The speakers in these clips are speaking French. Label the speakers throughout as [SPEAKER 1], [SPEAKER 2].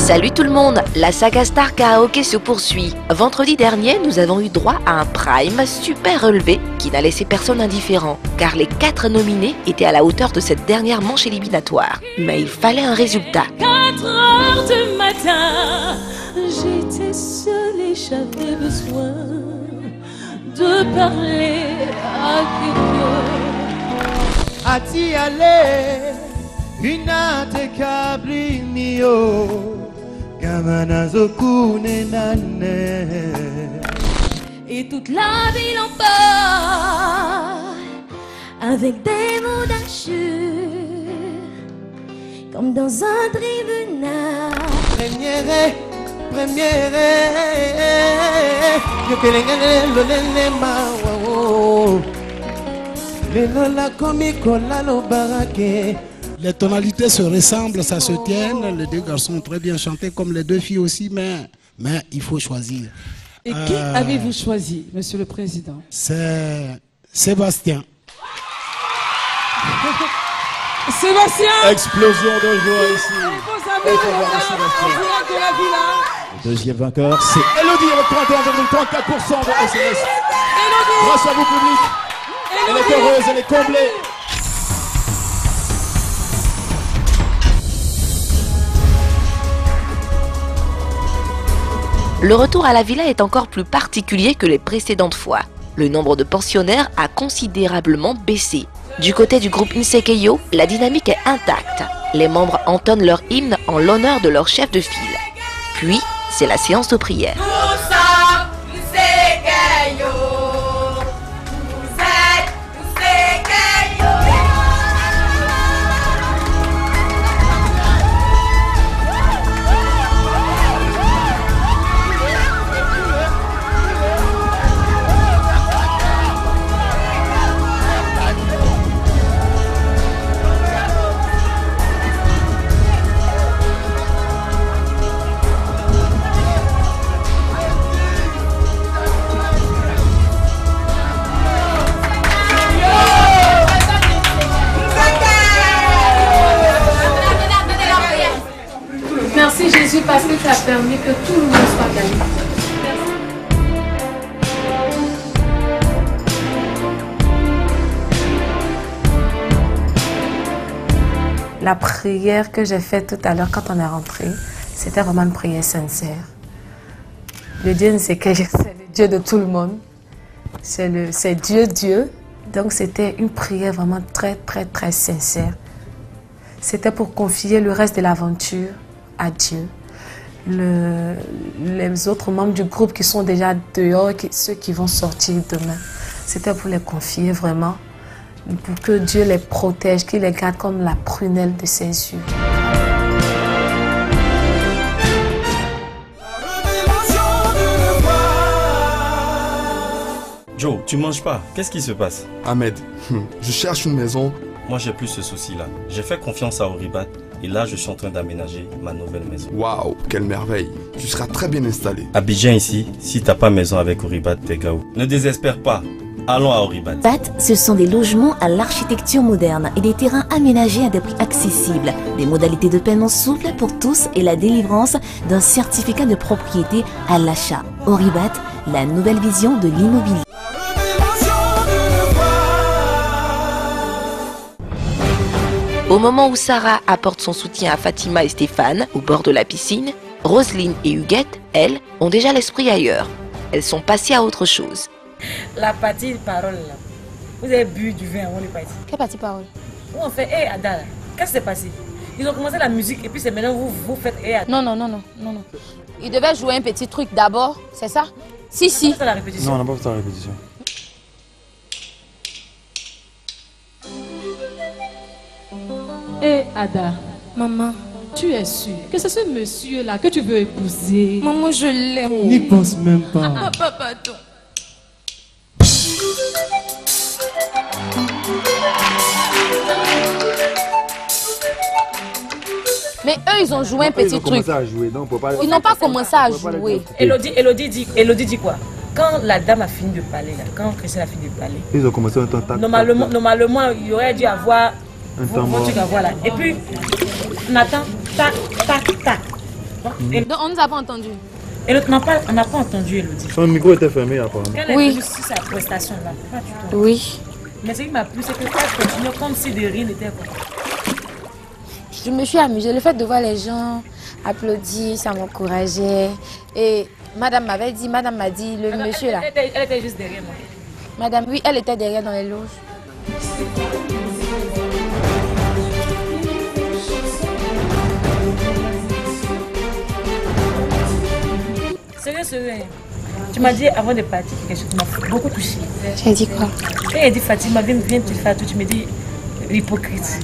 [SPEAKER 1] Salut tout le monde, la saga Star Karaoke se poursuit. Vendredi dernier, nous avons eu droit à un prime super relevé qui n'a laissé personne indifférent, car les 4 nominés étaient à la hauteur de cette dernière manche éliminatoire. Mais il fallait un résultat.
[SPEAKER 2] 4 heures du matin, j'étais seule et j'avais besoin de parler à quelqu'un.
[SPEAKER 3] Ati ale, inate kabli mio.
[SPEAKER 2] Et toute la ville en parle avec des mots d'injure comme dans un tribunal.
[SPEAKER 3] Première,
[SPEAKER 4] les tonalités se ressemblent, ça se tienne. Les 2 garçons ont très bien chanté, comme les 2 filles aussi, mais il faut choisir.
[SPEAKER 5] Et qui avez-vous choisi, Monsieur le Président?
[SPEAKER 4] C'est Sébastien.
[SPEAKER 5] Sébastien!
[SPEAKER 6] Explosion de joie ici.
[SPEAKER 5] Et vous avez le président de la villa.
[SPEAKER 6] Le deuxième vainqueur, c'est Elodie avec 31,34% de SMS. Grâce à vous, public. Elle est heureuse, elle est comblée.
[SPEAKER 1] Le retour à la villa est encore plus particulier que les précédentes fois. Le nombre de pensionnaires a considérablement baissé. Du côté du groupe Nsekeyo, la dynamique est intacte. Les membres entonnent leur hymne en l'honneur de leur chef de file. Puis, c'est la séance de prière.
[SPEAKER 7] Merci Jésus parce que tu as permis que tout le monde soit gagné. La prière que j'ai faite tout à l'heure quand on est rentré, c'était vraiment une prière sincère. Le Dieu Nsekeyo, c'est le Dieu de tout le monde. C'est Dieu. Donc c'était une prière vraiment très sincère. C'était pour confier le reste de l'aventure à Dieu. Les autres membres du groupe qui sont déjà dehors, ceux qui vont sortir demain, c'était pour les confier vraiment, pour que Dieu les protège, qu'il les garde comme la prunelle de ses yeux.
[SPEAKER 8] Joe, tu manges pas. Qu'est-ce qui se passe?
[SPEAKER 9] Ahmed, je cherche une maison.
[SPEAKER 8] Moi, j'ai plus ce souci-là. J'ai fait confiance à Oribat et là, je suis en train d'aménager ma nouvelle maison.
[SPEAKER 9] Waouh, quelle merveille. Tu seras très bien installé.
[SPEAKER 8] Abidjan ici, si t'as pas maison avec Oribat, t'es gaou. Ne désespère pas. Allons à Oribat.
[SPEAKER 10] Ce sont des logements à l'architecture moderne et des terrains aménagés à des prix accessibles, des modalités de paiement souples pour tous et la délivrance d'un certificat de propriété à l'achat. Oribat, la nouvelle vision de l'immobilier.
[SPEAKER 1] Au moment où Sarah apporte son soutien à Fatima et Stéphane au bord de la piscine, Roselyne et Huguette, elles, ont déjà l'esprit ailleurs. Elles sont passées à autre chose.
[SPEAKER 11] La partie parole là, vous avez bu du vin avant les parties.
[SPEAKER 7] Quelle partie parole?
[SPEAKER 11] Où on fait Ada là, qu'est-ce qui s'est passé? Ils ont commencé la musique et puis c'est maintenant vous faites Ada.
[SPEAKER 7] Non. Ils devaient jouer un petit truc d'abord, c'est ça? Si.
[SPEAKER 11] C'est la répétition.
[SPEAKER 6] Non, on n'a pas fait la répétition.
[SPEAKER 5] Et Ada,
[SPEAKER 7] Maman.
[SPEAKER 5] tu es sûre que c'est ce monsieur-là que tu veux épouser?
[SPEAKER 7] Maman, je l'aime.
[SPEAKER 4] N'y pense même pas.
[SPEAKER 7] Ah, papa, attends. Mais eux, ils ont joué un petit truc. Ils n'ont pas commencé à jouer.
[SPEAKER 11] Elodie dit quoi? Quand la dame a fini de parler, là, quand Christine a fini de parler,
[SPEAKER 6] ils ont commencé un temps tac.
[SPEAKER 11] Normalement, il y aurait dû avoir un temps mort. Et puis, Nathan, tac.
[SPEAKER 7] Donc on ne nous a pas entendu.
[SPEAKER 11] Et l'autre, on n'a pas entendu Elodie.
[SPEAKER 12] Son micro était fermé apparemment.
[SPEAKER 11] Quelle est juste sa prestation là? Pas du tout.
[SPEAKER 7] Oui.
[SPEAKER 11] Mais ce qui m'a plu, c'est que ça continue comme si de rien n'était quoi.
[SPEAKER 7] Je me suis amusée. Le fait de voir les gens applaudir, ça m'encourageait. Et madame m'a dit, le monsieur là.
[SPEAKER 11] Elle était juste derrière moi.
[SPEAKER 7] Madame, oui, elle était derrière dans les loges.
[SPEAKER 11] Sérieux. Tu m'as dit avant de partir quelque chose qui m'a beaucoup touché.
[SPEAKER 7] Tu as dit quoi?
[SPEAKER 11] Quand elle dit Fatima, viens te faire tout, tu me dis hypocrite.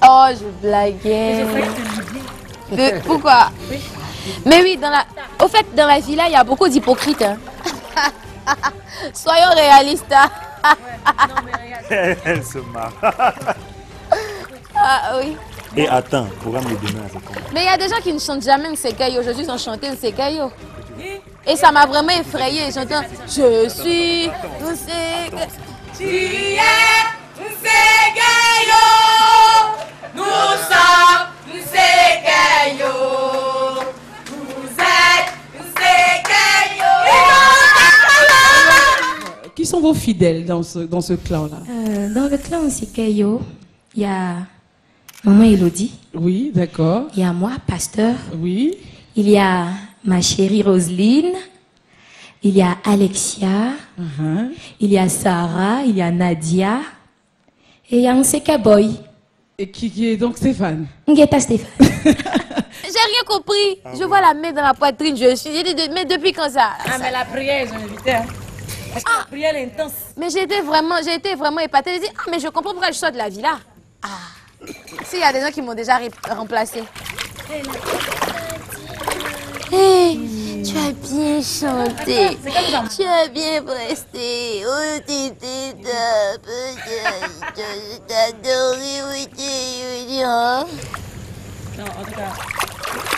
[SPEAKER 7] Oh, je blaguais. Pourquoi? Oui. Mais oui, au fait, dans la vie là, il y a beaucoup d'hypocrites. Hein. Soyons réalistes. Hein.
[SPEAKER 11] Ouais, non, mais regarde.
[SPEAKER 12] Elle se marre.
[SPEAKER 7] Ah oui.
[SPEAKER 12] Et attends, programme de demain à ce moment.
[SPEAKER 7] Mais il y a des gens qui ne chantent jamais Nsekayo. Aujourd'hui, ils ont chanté Nsekayo. Et ça m'a vraiment effrayée. J'entends je suis Nsekayo.
[SPEAKER 2] Tu es Nsekayo. Nous sommes Nsekayo. Vous êtes Nsekayo.
[SPEAKER 5] Qui sont vos fidèles dans ce clan-là?
[SPEAKER 2] Dans le clan Nsekayo, il y a maman Elodie.
[SPEAKER 5] Oui, d'accord.
[SPEAKER 2] Il y a moi, pasteur.
[SPEAKER 5] Oui.
[SPEAKER 2] Il y a ma chérie Roselyne. Il y a Alexia. Il y a Sarah. Il y a Nadia. Et il y a Nseka Boy.
[SPEAKER 5] Et qui est donc Stéphane?
[SPEAKER 2] Ngeta Stéphane.
[SPEAKER 7] J'ai rien compris. Je vois la main dans la poitrine. Je suis dit, mais depuis quand ça?
[SPEAKER 11] Ah, mais la prière, ils ont invité. Hein. Parce que la prière est intense.
[SPEAKER 7] Mais j'ai été vraiment épatée. J'ai dit, ah, mais je comprends pourquoi je sors de la villa. Ah. S'il y a des gens qui m'ont déjà remplacé. Hey, tu as bien chanté. Tu as bien presté. Oh, t'étais top. Je t'adorais.
[SPEAKER 11] Non, en tout cas.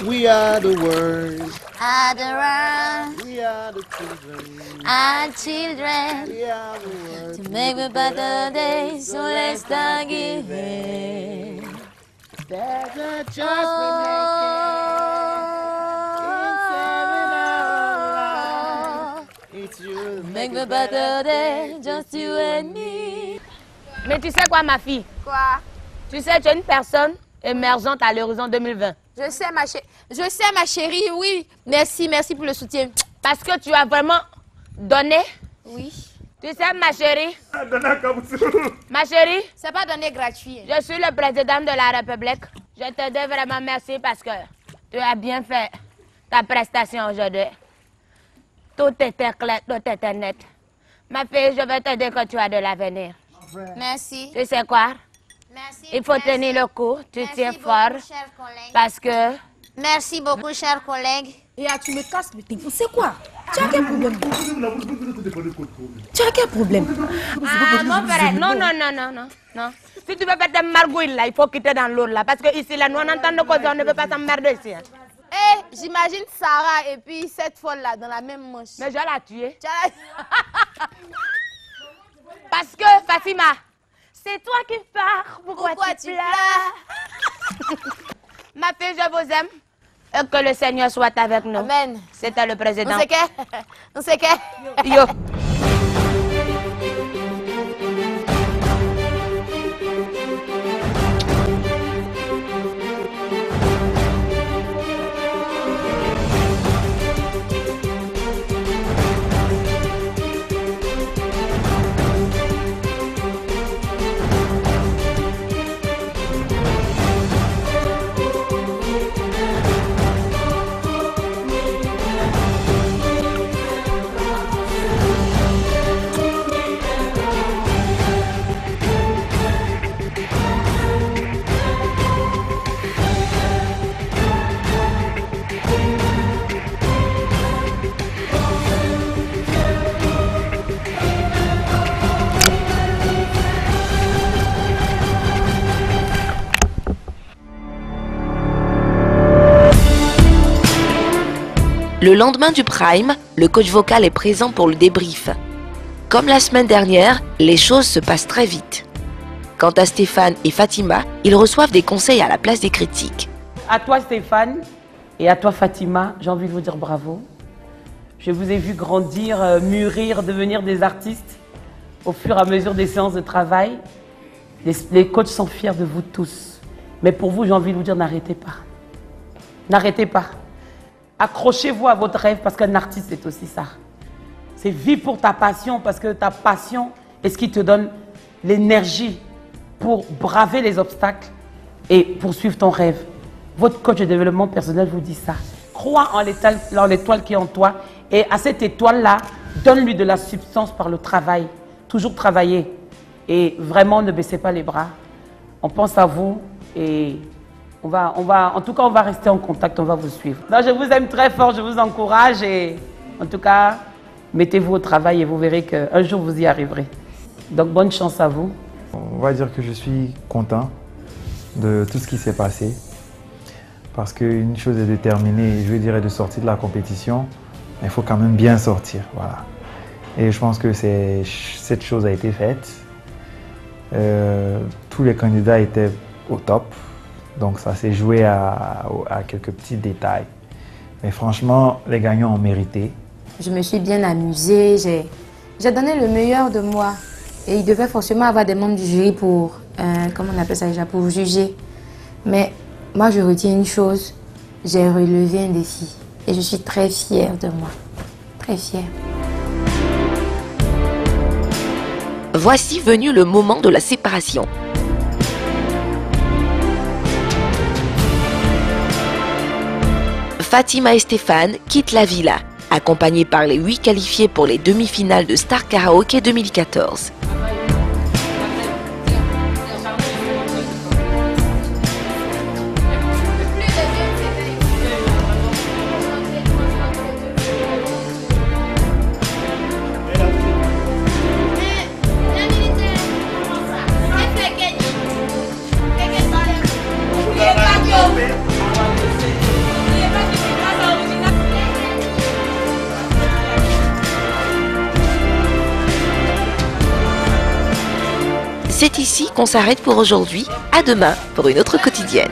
[SPEAKER 3] We are the world.
[SPEAKER 7] Adora.
[SPEAKER 3] We are the children.
[SPEAKER 7] Our children.
[SPEAKER 3] We are the world.
[SPEAKER 7] To make a better day, so let's start giving.
[SPEAKER 3] There's a choice we make. It's you.
[SPEAKER 7] Make a better day, just you and me.
[SPEAKER 13] Mais tu sais quoi, ma fille?
[SPEAKER 7] Quoi?
[SPEAKER 13] Tu sais, tu es une personne émergente à l'horizon 2020.
[SPEAKER 7] Je sais, ma chérie, oui. Merci pour le soutien.
[SPEAKER 13] Parce que tu as vraiment donné.
[SPEAKER 7] Oui.
[SPEAKER 13] Tu sais, ma chérie. Ma chérie.
[SPEAKER 7] C'est pas donné gratuit.
[SPEAKER 13] Je suis le président de la République. Je te dis vraiment merci parce que tu as bien fait ta prestation aujourd'hui. Tout était clair, tout était net. Ma fille, je vais te dire que tu as de l'avenir.
[SPEAKER 7] Merci.
[SPEAKER 13] Tu sais quoi?
[SPEAKER 7] Merci.
[SPEAKER 13] Il faut tenir le coup. Tu tiens fort. Parce que...
[SPEAKER 7] Merci beaucoup, chers collègues.
[SPEAKER 2] Et là, tu me casses le téléphone. C'est quoi? Tu as quel problème? Tu as quel problème?
[SPEAKER 13] Ah, mon frère, non. Si tu veux faire des margouilles là, il faut quitter dans l'eau là. Parce que ici, là, nous on entend de causes, on ne peut pas s'emmerder ici. Hein.
[SPEAKER 7] Eh, j'imagine Sarah et puis cette folle là dans la même manche.
[SPEAKER 13] Mais je vais la tuer.
[SPEAKER 7] Parce que, Fatima, c'est toi qui pars. Pourquoi tu pleures?
[SPEAKER 13] Ma fille, je vous aime. Et que le Seigneur soit avec nous.
[SPEAKER 7] Amen.
[SPEAKER 13] C'était le président.
[SPEAKER 7] On sait que.
[SPEAKER 13] Yo.
[SPEAKER 1] Le lendemain du Prime, le coach vocal est présent pour le débrief. Comme la semaine dernière, les choses se passent très vite. Quant à Stéphane et Fatima, ils reçoivent des conseils à la place des critiques.
[SPEAKER 11] À toi, Stéphane,
[SPEAKER 14] Et à toi Fatima, j'ai envie de vous dire bravo. Je vous ai vu grandir, mûrir, devenir des artistes au fur et à mesure des séances de travail. Les coachs sont fiers de vous tous. Mais pour vous, j'ai envie de vous dire, n'arrêtez pas. N'arrêtez pas. Accrochez-vous à votre rêve parce qu'un artiste, c'est aussi ça. C'est vivre pour ta passion parce que ta passion est ce qui te donne l'énergie pour braver les obstacles et poursuivre ton rêve. Votre coach de développement personnel vous dit ça. Crois en l'étoile qui est en toi et à cette étoile-là, donne-lui de la substance par le travail. Toujours travailler et vraiment ne baissez pas les bras. On pense à vous et en tout cas, on va rester en contact, on va vous suivre. Non, je vous aime très fort, je vous encourage et en tout cas, mettez-vous au travail et vous verrez qu'un jour vous y arriverez. Donc bonne chance à vous.
[SPEAKER 15] On va dire que je suis content de tout ce qui s'est passé parce qu'une chose est déterminée, je dirais, de sortir de la compétition, mais il faut quand même bien sortir, voilà. Et je pense que cette chose a été faite. Tous les candidats étaient au top, donc ça s'est joué à quelques petits détails. Mais franchement, les gagnants ont mérité.
[SPEAKER 2] Je me suis bien amusée, j'ai donné le meilleur de moi. Et il devait forcément avoir des membres du jury pour, comment on appelle ça déjà, pour juger. Mais moi, je retiens une chose, j'ai relevé un défi. Et je suis très fière de moi, très fière.
[SPEAKER 1] Voici venu le moment de la séparation. Fatima et Stéphane quittent la villa, accompagnés par les 8 qualifiés pour les demi-finales de Star Karaoke 2014. C'est ici qu'on s'arrête pour aujourd'hui. À demain pour une autre quotidienne.